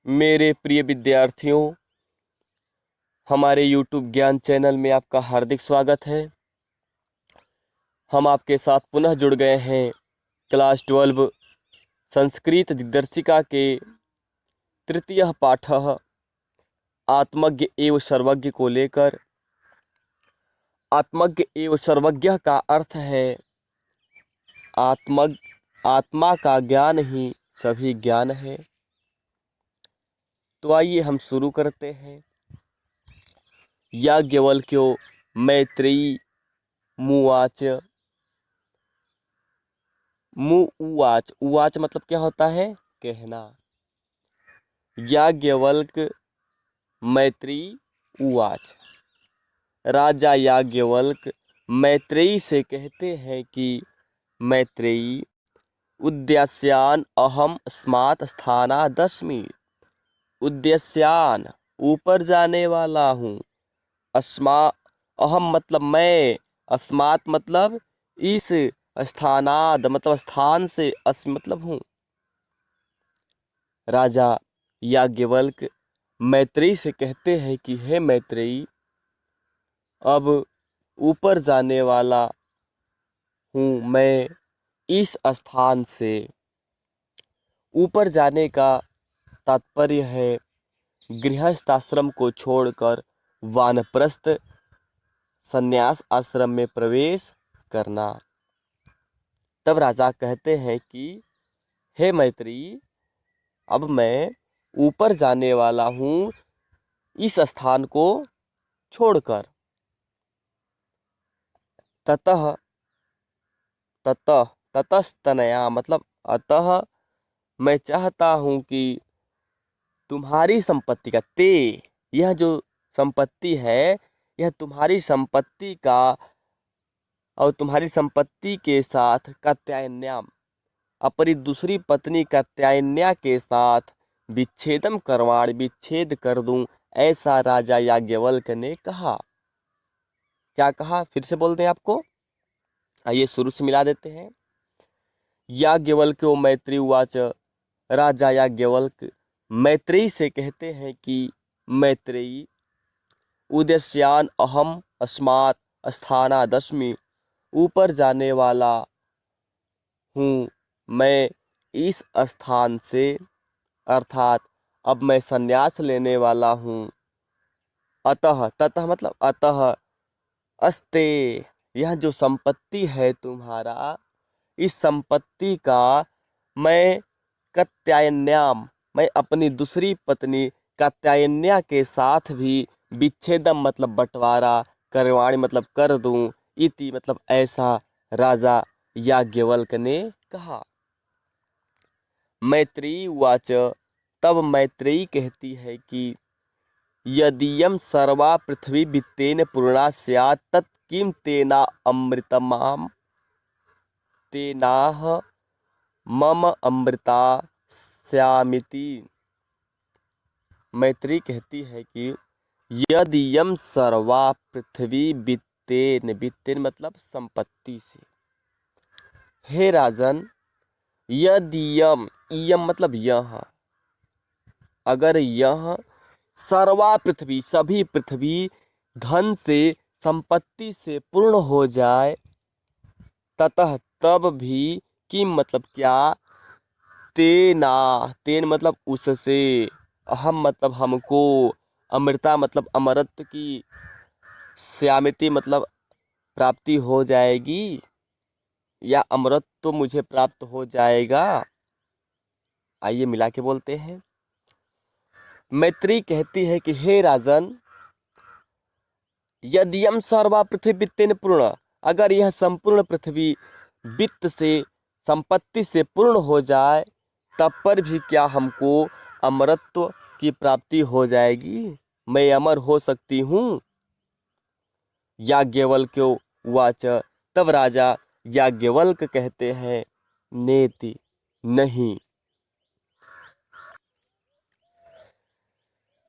मेरे प्रिय विद्यार्थियों, हमारे YouTube ज्ञान चैनल में आपका हार्दिक स्वागत है। हम आपके साथ पुनः जुड़ गए हैं क्लास 12 संस्कृत दिग्दर्शिका के तृतीय पाठ आत्मज्ञ एवं सर्वज्ञ को लेकर। आत्मज्ञ एवं सर्वज्ञ का अर्थ है आत्मा का ज्ञान ही सभी ज्ञान है। तो आइए हम शुरू करते हैं। याज्ञवल्क्यो मैत्रेयी मुवाच। उवाच, उवाच मतलब क्या होता है? कहना। याज्ञवल्क मैत्रेयी उवाच। राजा याज्ञवल्क मैत्रेयी से कहते हैं कि मैत्रेयी, उद्देश्यान अहम स्मात् स्थानादस्मि। उद्देश्यान ऊपर जाने वाला हूँ, अस्मा अहम मतलब मैं, अस्मात् मतलब इस, स्थानाद मतलब स्थान से, अस्मि मतलब हूँ। राजा याज्ञवल्क मैत्रेयी से कहते हैं कि हे मैत्रेयी, अब ऊपर जाने वाला हूँ मैं इस स्थान से। ऊपर जाने का तात्पर्य है गृहस्थ आश्रम को छोड़कर वानप्रस्थ संन्यास आश्रम में प्रवेश करना। तब राजा कहते हैं कि हे मैत्रेयी, अब मैं ऊपर जाने वाला हूँ इस स्थान को छोड़कर। ततः ततः ततस्तनया मतलब अतः मैं चाहता हूँ कि तुम्हारी संपत्ति का, यह जो संपत्ति है, यह तुम्हारी संपत्ति का और तुम्हारी संपत्ति के साथ कात्यायन्याम, अपनी दूसरी पत्नी कात्यायन्या के साथ विच्छेदम करवाण, विच्छेद कर दूं, ऐसा राजा याज्ञवल्क ने कहा। क्या कहा? फिर से बोलते हैं आपको। आइए शुरू से मिला देते हैं। याज्ञवल्क्यो मैत्रेयी उवाच। राजा याज्ञवल्क मैत्रेयी से कहते हैं कि मैत्रेयी, उद्देश्यान अहम अस्मात् स्थानादस्मि। ऊपर जाने वाला हूँ मैं इस स्थान से, अर्थात अब मैं संन्यास लेने वाला हूँ। अतः, ततः मतलब अतः, अस्ते यह जो संपत्ति है तुम्हारा, इस संपत्ति का मैं कात्यायन्याम, मैं अपनी दूसरी पत्नी कात्यायन्या के साथ भी विच्छेदम मतलब बंटवारा, करवाणी मतलब कर दूं, इति मतलब ऐसा राजा याज्ञवल्क ने कहा। मैत्रेयी उवाच। तब मैत्रेयी कहती है कि यदीयं सर्वा पृथ्वी वित्तेन पूर्णा स्यात् तत् किं तेना अमृतमाम, तेनाह मम अमृता स्यामिति। मैत्रेयी कहती है कि यदीयं सर्वा पृथ्वी वित्तेन, वित्तेन मतलब संपत्ति से, हे राजन, यदीयम, इयम मतलब यह, अगर यह सर्वा पृथ्वी सभी पृथ्वी धन से, संपत्ति से पूर्ण हो जाए, ततः तब भी, किम मतलब क्या, तेना, तेन मतलब उससे, अहम मतलब हमको, अमृता मतलब अमरत्व की, श्यामिति मतलब प्राप्ति हो जाएगी, या अमृत तो मुझे प्राप्त हो जाएगा। आइए मिला के बोलते हैं। मैत्रेयी कहती है कि हे राजन, यदि सर्वा पृथ्वी वित्तेन पूर्ण, अगर यह संपूर्ण पृथ्वी वित्त से, संपत्ति से पूर्ण हो जाए, तब पर भी क्या हमको अमरत्व की प्राप्ति हो जाएगी, मैं अमर हो सकती हूँ। याज्ञवल्क्यो उवाच। तब राजा याज्ञवल्क कहते हैं, नेति नहीं।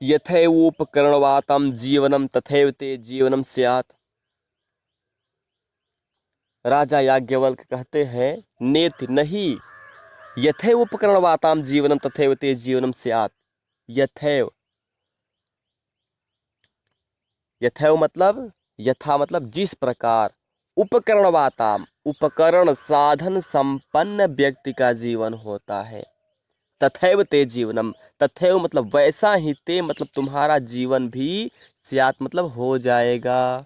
यथैवोपकरणवातं जीवनं तथैव ते जीवनं स्यात्। राजा याज्ञवल्क कहते हैं, नेति नहीं। यथैवोपकरणवातां जीवनं तथैव ते जीवनं स्यात्। यथैव, यथैव मतलब यथा मतलब जिस प्रकार, उपकरणवाताम उपकरण साधन संपन्न व्यक्ति का जीवन होता है, तथैव ते जीवनम, तथैव मतलब वैसा ही, ते मतलब तुम्हारा जीवन भी, स्यात् मतलब हो जाएगा।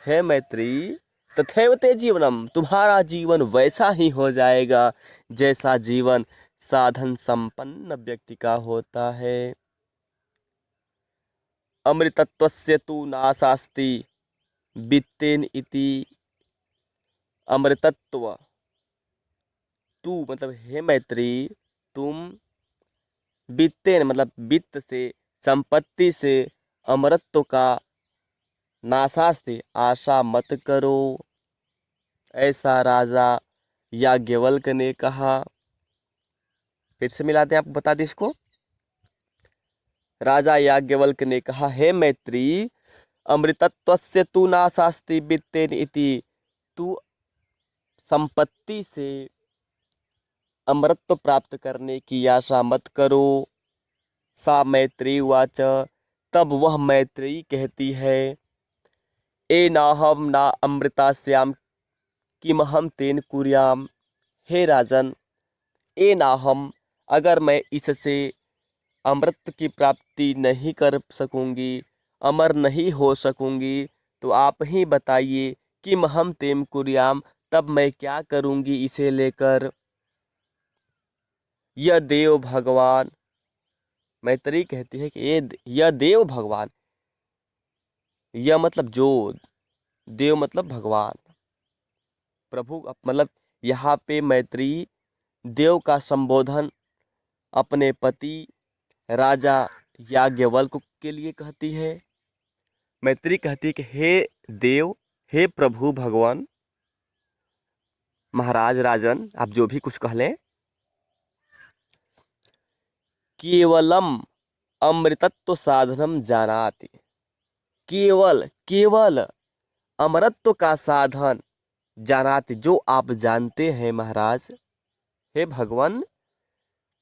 है मैत्री, तथैव ते जीवनम, तुम्हारा जीवन वैसा ही हो जाएगा जैसा जीवन साधन संपन्न व्यक्ति का होता है। अमृतत्वस्य तु नाशास्ति वित्तेन इति, अमृतत्व, तू मतलब हे मैत्री, तुम वित्तेन मतलब वित्त से, संपत्ति से, अमरत्व का, नाशास्ति आशा मत करो, ऐसा राजा याज्ञवल्क ने कहा। फिर से मिलाते हैं, आपको बता दें इसको। राजा याज्ञवल्क ने कहा, हे मैत्री, अमृतत्वस्य तु नाशास्ति वित्तेन इति, तू संपत्ति से अमृतत्व प्राप्त करने की आशा मत करो। सा मैत्री उवाच, तब वह मैत्री कहती है, ए नाहम ना अमृतास्याम किमहम तेन कुर्याम। हे राजन, ए नाहम, अगर मैं इससे अमृत की प्राप्ति नहीं कर सकूंगी, अमर नहीं हो सकूंगी, तो आप ही बताइए कि महम तेम कुर्याम, तब मैं क्या करूंगी इसे लेकर। यह देव भगवान, मैत्री कहती है कि यह देव भगवान, यह मतलब जो, देव मतलब भगवान, प्रभु मतलब यहाँ पे मैत्री देव का संबोधन अपने पति राजा याज्ञवल्क के लिए कहती है। मैत्री कहती है कि हे देव, हे प्रभु भगवान, महाराज, राजन, आप जो भी कुछ कह लें, केवलम अमृतत्व साधनम जानाति, केवल केवल अमरत्व का साधन जानाति, जो आप जानते हैं महाराज, हे भगवान,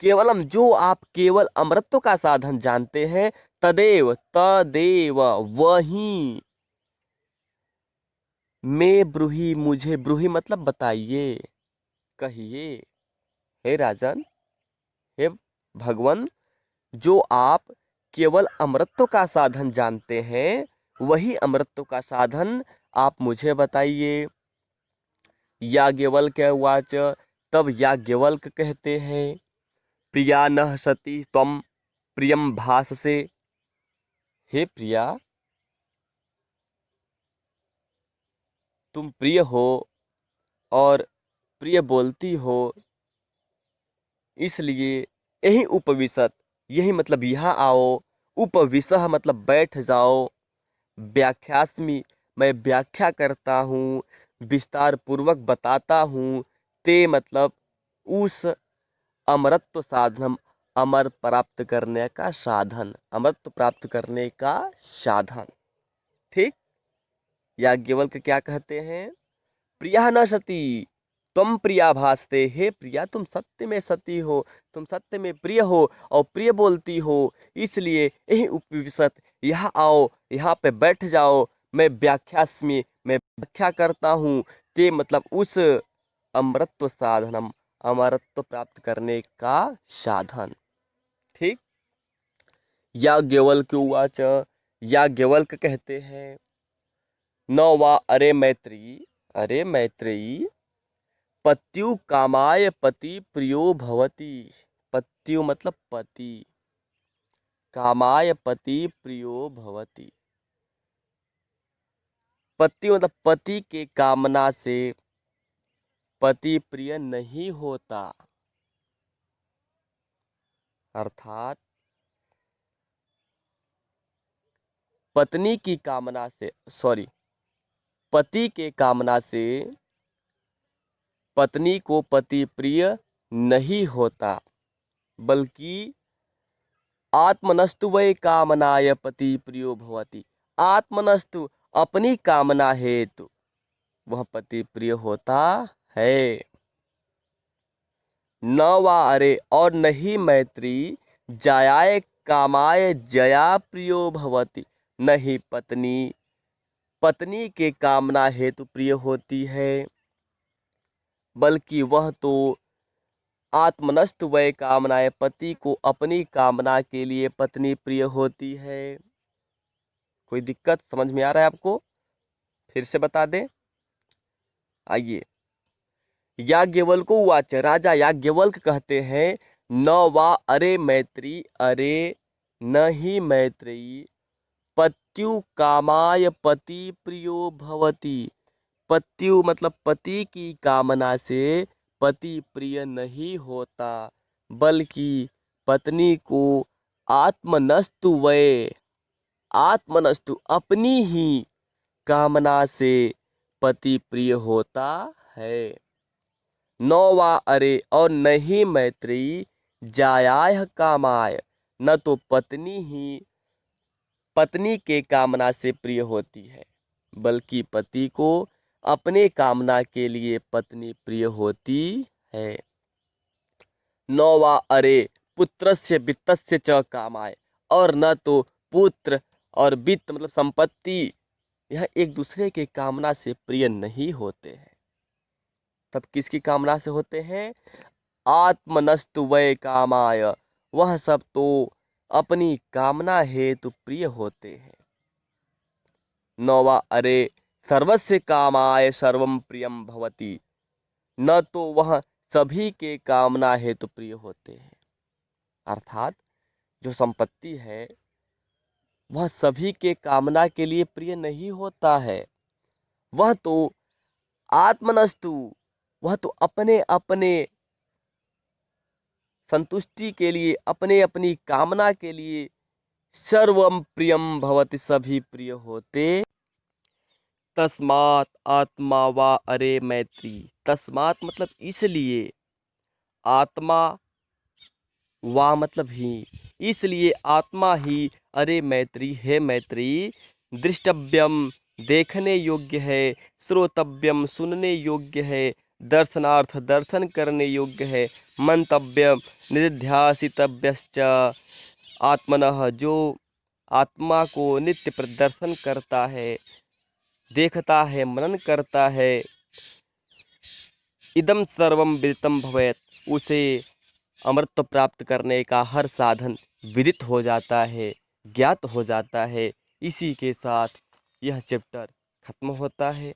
केवलम जो आप केवल अमृतत्व का साधन जानते हैं, तदेव तदेव वही, मैं ब्रूहि, मुझे, ब्रूहि मतलब बताइए, कहिए, हे राजन, हे भगवान, जो आप केवल अमृतत्व का साधन जानते हैं, वही अमृतत्व का साधन आप मुझे बताइए। याज्ञवल्क्य उवाच, तब याज्ञवल्क कहते हैं, प्रिया न सती त्वं प्रियम भाससे। हे प्रिया, तुम प्रिय हो और प्रिय बोलती हो, इसलिए यही उपविशत, यही मतलब यहाँ आओ, उपविशः मतलब बैठ जाओ, व्याख्यास्मि मैं व्याख्या करता हूँ, विस्तार पूर्वक बताता हूँ, ते मतलब उस अमरत्व साधनम, अमर प्राप्त करने का साधन, अमरत्व प्राप्त करने का साधन। ठीक, याज्ञवल्क्य क्या कहते हैं, प्रिया न सती तुम प्रिया भासते, हे प्रिया, तुम सत्य में सती हो, तुम सत्य में प्रिय हो और प्रिय बोलती हो, इसलिए यही उपविशत, यहाँ आओ, यहाँ पे बैठ जाओ, मैं व्याख्यास्मि मैं व्याख्या करता हूँ, ते मतलब उस अमरत्व साधनम, अमरत्व प्राप्त करने का साधन। ठीक, याज्ञवल्क्य उवाच, याज्ञवल्क्य कहते हैं, न वा अरे मैत्री, अरे मैत्रेयी, पत्यु कामाय पति प्रियो भवति, पत्यु मतलब पति, कामाय पति प्रियो भवति, पति मतलब पति के कामना से पति प्रिय नहीं होता, अर्थात पत्नी की कामना से, सॉरी, पति के कामना से पत्नी को पति प्रिय नहीं होता, बल्कि आत्मनस्तु वै कामनाय पति प्रियो भवति, आत्मनस्तु अपनी कामना हेतु वह पति प्रिय होता है। न वा अरे, और नहीं मैत्री, जायाय कामाय जया प्रियो भवति। नहीं पत्नी पत्नी के कामना हेतु प्रिय होती है, बल्कि वह तो आत्मनस्त वै कामनाएं, पति को अपनी कामना के लिए पत्नी प्रिय होती है। कोई दिक्कत समझ में आ रहा है आपको? फिर से बता दें, आइए। याज्ञवल्को उवाच, राजा याज्ञवल्क कहते हैं, न वा अरे मैत्री, अरे न ही मैत्रेयी, पत्यु कामाय पति प्रियो भवति। पत्यु मतलब पति की कामना से पति प्रिय नहीं होता, बल्कि पत्नी को आत्मनस्तु वै, आत्मनस्तु अपनी ही कामना से पति प्रिय होता है। नौ वा अरे और नहीं मैत्री, जायाह कामाय, न तो पत्नी ही पत्नी के कामना से प्रिय होती है, बल्कि पति को अपने कामना के लिए पत्नी प्रिय होती है। नौवा अरे पुत्रस्य वित्तस्य च कामाय, और न तो पुत्र और वित्त मतलब संपत्ति, यह एक दूसरे के कामना से प्रिय नहीं होते हैं। तब किसकी कामना से होते हैं? आत्मनस्तु वै कामाय, वह सब तो अपनी कामना हेतु प्रिय होते हैं। नौवा अरे सर्वस्य कामाय सर्वम प्रियम भवति, न तो वह सभी के कामना हेतु प्रिय होते हैं। अर्थात जो संपत्ति है वह सभी के कामना के लिए प्रिय नहीं होता है, वह तो आत्मनस्तु, वह तो अपने अपने संतुष्टि के लिए, अपने अपनी कामना के लिए सर्वम प्रियम भवति, सभी प्रिय होते। तस्मात् आत्मा वा अरे मैत्री, तस्मात् मतलब इसलिए, आत्मा वा मतलब ही, इसलिए आत्मा ही अरे मैत्री है मैत्री, दृष्टव्यम देखने योग्य है, श्रोतव्यम सुनने योग्य है, दर्शनार्थ दर्शन करने योग्य है, मंतव्यम निध्यासितव्यश्च आत्मनः, जो आत्मा को नित्य प्रदर्शन करता है, देखता है, मनन करता है। इदम सर्वम विदितम भवेत्, उसे अमृत प्राप्त करने का हर साधन विदित हो जाता है, ज्ञात हो जाता है। इसी के साथ यह चैप्टर खत्म होता है।